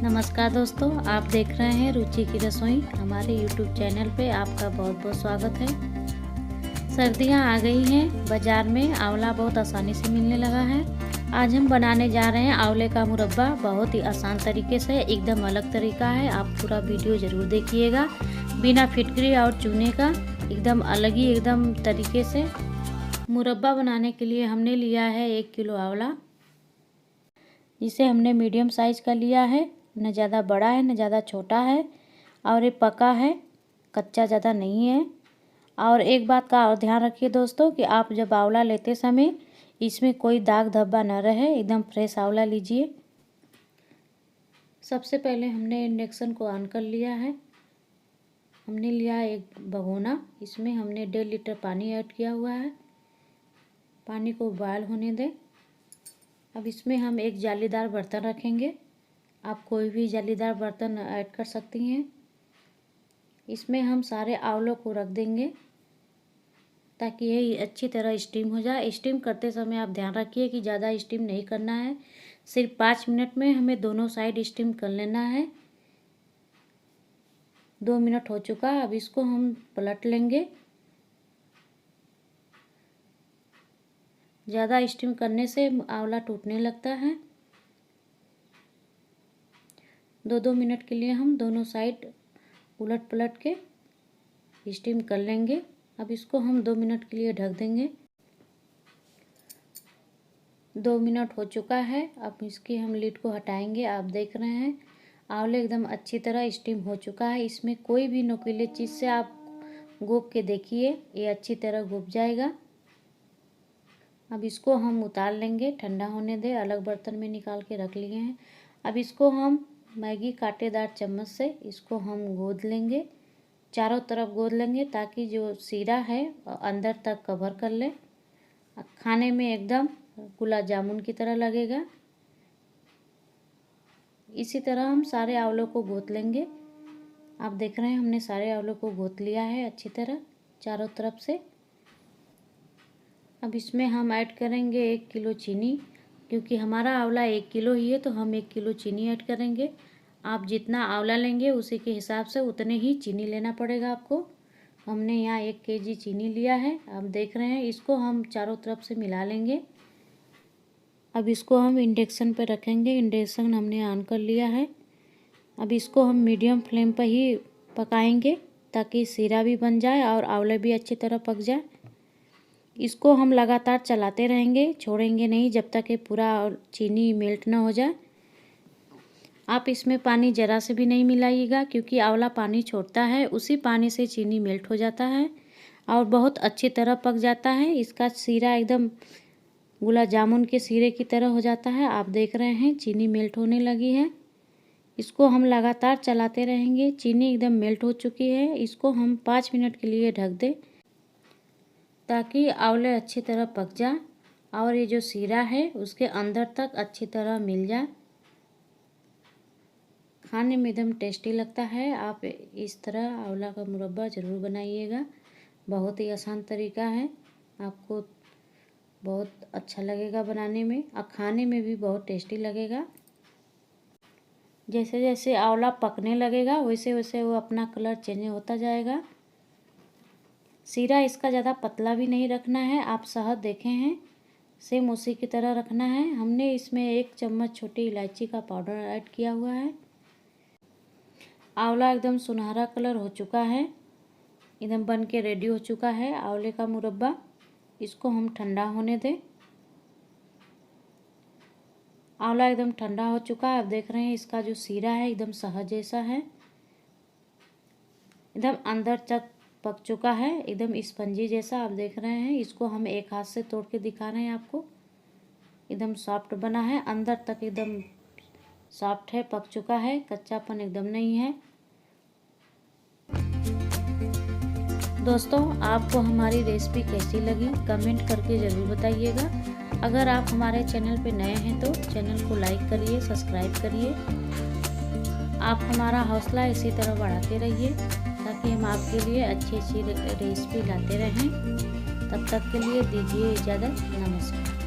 नमस्कार दोस्तों, आप देख रहे हैं रुचि की रसोई। हमारे YouTube चैनल पे आपका बहुत बहुत स्वागत है। सर्दियां आ गई हैं, बाज़ार में आंवला बहुत आसानी से मिलने लगा है। आज हम बनाने जा रहे हैं आंवले का मुरब्बा। बहुत ही आसान तरीके से, एकदम अलग तरीका है। आप पूरा वीडियो ज़रूर देखिएगा, बिना फिटकरी और चूने का, एकदम अलग ही एकदम तरीके से। मुरब्बा बनाने के लिए हमने लिया है 1 किलो आंवला, जिसे हमने मीडियम साइज़ का लिया है। न ज़्यादा बड़ा है न ज़्यादा छोटा है, और ये पका है, कच्चा ज़्यादा नहीं है। और एक बात का और ध्यान रखिए दोस्तों कि आप जब आंवला लेते समय इसमें कोई दाग धब्बा न रहे, एकदम फ्रेश आंवला लीजिए। सबसे पहले हमने इंडक्शन को ऑन कर लिया है। हमने लिया है एक भगोना, इसमें हमने 1.5 लीटर पानी ऐड किया हुआ है। पानी को बॉयल होने दें। अब इसमें हम एक जालीदार बर्तन रखेंगे। आप कोई भी जालीदार बर्तन ऐड कर सकती हैं। इसमें हम सारे आंवलों को रख देंगे ताकि ये अच्छी तरह स्टीम हो जाए। स्टीम करते समय आप ध्यान रखिए कि ज़्यादा स्टीम नहीं करना है, सिर्फ 5 मिनट में हमें दोनों साइड स्टीम कर लेना है। 2 मिनट हो चुका, अब इसको हम पलट लेंगे। ज़्यादा स्टीम करने से आंवला टूटने लगता है। 2-2 मिनट के लिए हम दोनों साइड उलट पलट के स्टीम कर लेंगे। अब इसको हम 2 मिनट के लिए ढक देंगे। 2 मिनट हो चुका है, अब इसकी हम लिड को हटाएंगे। आप देख रहे हैं आंवले एकदम अच्छी तरह स्टीम हो चुका है। इसमें कोई भी नुकीले चीज़ से आप गोप के देखिए, ये अच्छी तरह गोप जाएगा। अब इसको हम उतार लेंगे, ठंडा होने दे। अलग बर्तन में निकाल के रख लिए हैं। अब इसको हम मैगी कांटेदार चम्मच से इसको हम गोद लेंगे, चारों तरफ गोद लेंगे ताकि जो सीरा है अंदर तक कवर कर ले। खाने में एकदम गुलाब जामुन की तरह लगेगा। इसी तरह हम सारे आंवलों को गोद लेंगे। आप देख रहे हैं हमने सारे आंवलों को गोद लिया है अच्छी तरह चारों तरफ से। अब इसमें हम ऐड करेंगे 1 किलो चीनी। क्योंकि हमारा आंवला 1 किलो ही है तो हम 1 किलो चीनी ऐड करेंगे। आप जितना आंवला लेंगे उसी के हिसाब से उतने ही चीनी लेना पड़ेगा आपको। हमने यहाँ 1 केजी चीनी लिया है। आप देख रहे हैं, इसको हम चारों तरफ से मिला लेंगे। अब इसको हम इंडक्शन पर रखेंगे। इंडक्शन हमने ऑन कर लिया है। अब इसको हम मीडियम फ्लेम पर ही पकाएंगे ताकि सीरा भी बन जाए और आंवला भी अच्छी तरह पक जाए। इसको हम लगातार चलाते रहेंगे, छोड़ेंगे नहीं जब तक कि पूरा चीनी मेल्ट ना हो जाए। आप इसमें पानी ज़रा से भी नहीं मिलाइएगा, क्योंकि आंवला पानी छोड़ता है, उसी पानी से चीनी मेल्ट हो जाता है और बहुत अच्छी तरह पक जाता है। इसका सीरा एकदम गुलाब जामुन के सीरे की तरह हो जाता है। आप देख रहे हैं चीनी मेल्ट होने लगी है। इसको हम लगातार चलाते रहेंगे। चीनी एकदम मेल्ट हो चुकी है। इसको हम 5 मिनट के लिए ढक दें ताकि आंवले अच्छी तरह पक जाए और ये जो सीरा है उसके अंदर तक अच्छी तरह मिल जाए। खाने में एकदम टेस्टी लगता है। आप इस तरह आंवला का मुरब्बा ज़रूर बनाइएगा। बहुत ही आसान तरीका है, आपको बहुत अच्छा लगेगा बनाने में और खाने में भी बहुत टेस्टी लगेगा। जैसे जैसे आंवला पकने लगेगा वैसे वैसे वो अपना कलर चेंज होता जाएगा। सीरा इसका ज़्यादा पतला भी नहीं रखना है। आप शहद देखे हैं, सेम उसी की तरह रखना है। हमने इसमें 1 चम्मच छोटी इलायची का पाउडर ऐड किया हुआ है। आंवला एकदम सुनहरा कलर हो चुका है, एकदम बन के रेडी हो चुका है आंवले का मुरब्बा। इसको हम ठंडा होने दें। आंवला एकदम ठंडा हो चुका है। आप देख रहे हैं इसका जो सीरा है एकदम शहद जैसा है, एकदम अंदर तक पक चुका है, एकदम स्पंजी जैसा। आप देख रहे हैं, इसको हम एक हाथ से तोड़ के दिखा रहे हैं आपको। एकदम सॉफ्ट बना है, अंदर तक एकदम सॉफ्ट है, पक चुका है, कच्चापन एकदम नहीं है। दोस्तों, आपको हमारी रेसिपी कैसी लगी कमेंट करके ज़रूर बताइएगा। अगर आप हमारे चैनल पे नए हैं तो चैनल को लाइक करिए, सब्सक्राइब करिए। आप हमारा हौसला इसी तरह बढ़ाते रहिए ताकि हम आपके लिए अच्छी अच्छी रेसिपी लाते रहें। तब तक के लिए दीजिए इजाज़त। नमस्कार।